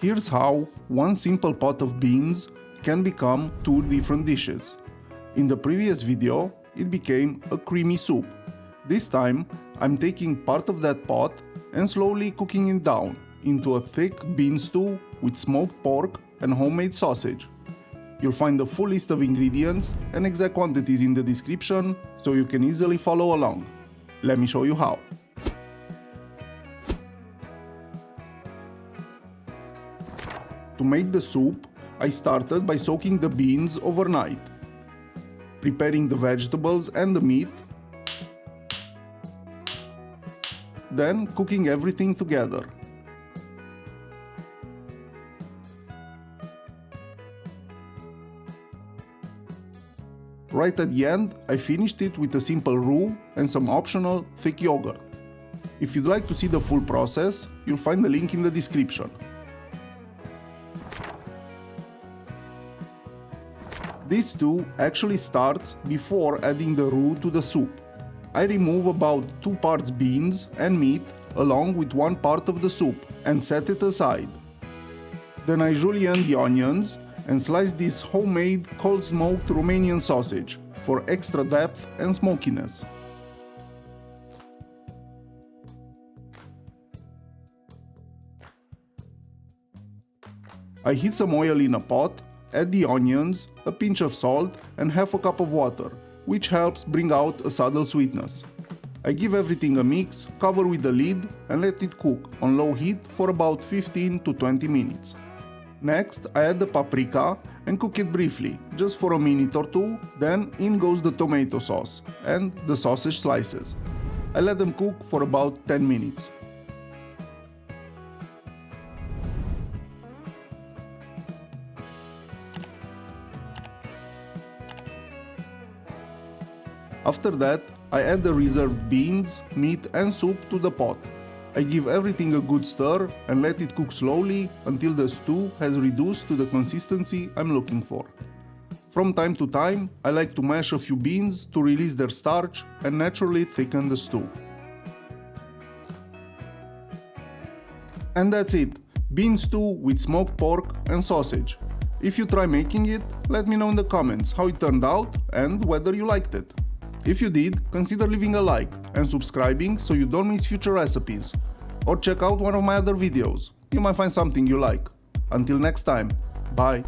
Here's how one simple pot of beans can become two different dishes. In the previous video, it became a creamy soup. This time, I'm taking part of that pot and slowly cooking it down into a thick bean stew with smoked pork and homemade sausage. You'll find the full list of ingredients and exact quantities in the description so you can easily follow along. Let me show you how. To make the soup, I started by soaking the beans overnight, preparing the vegetables and the meat, then cooking everything together. Right at the end, I finished it with a simple roux and some optional thick yogurt. If you'd like to see the full process, you'll find the link in the description. This stew actually starts before adding the roux to the soup. I remove about 2 parts beans and meat along with 1 part of the soup and set it aside. Then I julienne the onions and slice this homemade cold smoked Romanian sausage for extra depth and smokiness. I heat some oil in a pot, add the onions, a pinch of salt and half a cup of water, which helps bring out a subtle sweetness. I give everything a mix, cover with the lid and let it cook on low heat for about 15 to 20 minutes. Next, I add the paprika and cook it briefly, just for a minute or two, then in goes the tomato sauce and the sausage slices. I let them cook for about 10 minutes. After that, I add the reserved beans, meat and soup to the pot. I give everything a good stir and let it cook slowly until the stew has reduced to the consistency I'm looking for. From time to time, I like to mash a few beans to release their starch and naturally thicken the stew. And that's it, bean stew with smoked pork and sausage. If you try making it, let me know in the comments how it turned out and whether you liked it. If you did, consider leaving a like and subscribing so you don't miss future recipes. Or check out one of my other videos, you might find something you like. Until next time, bye!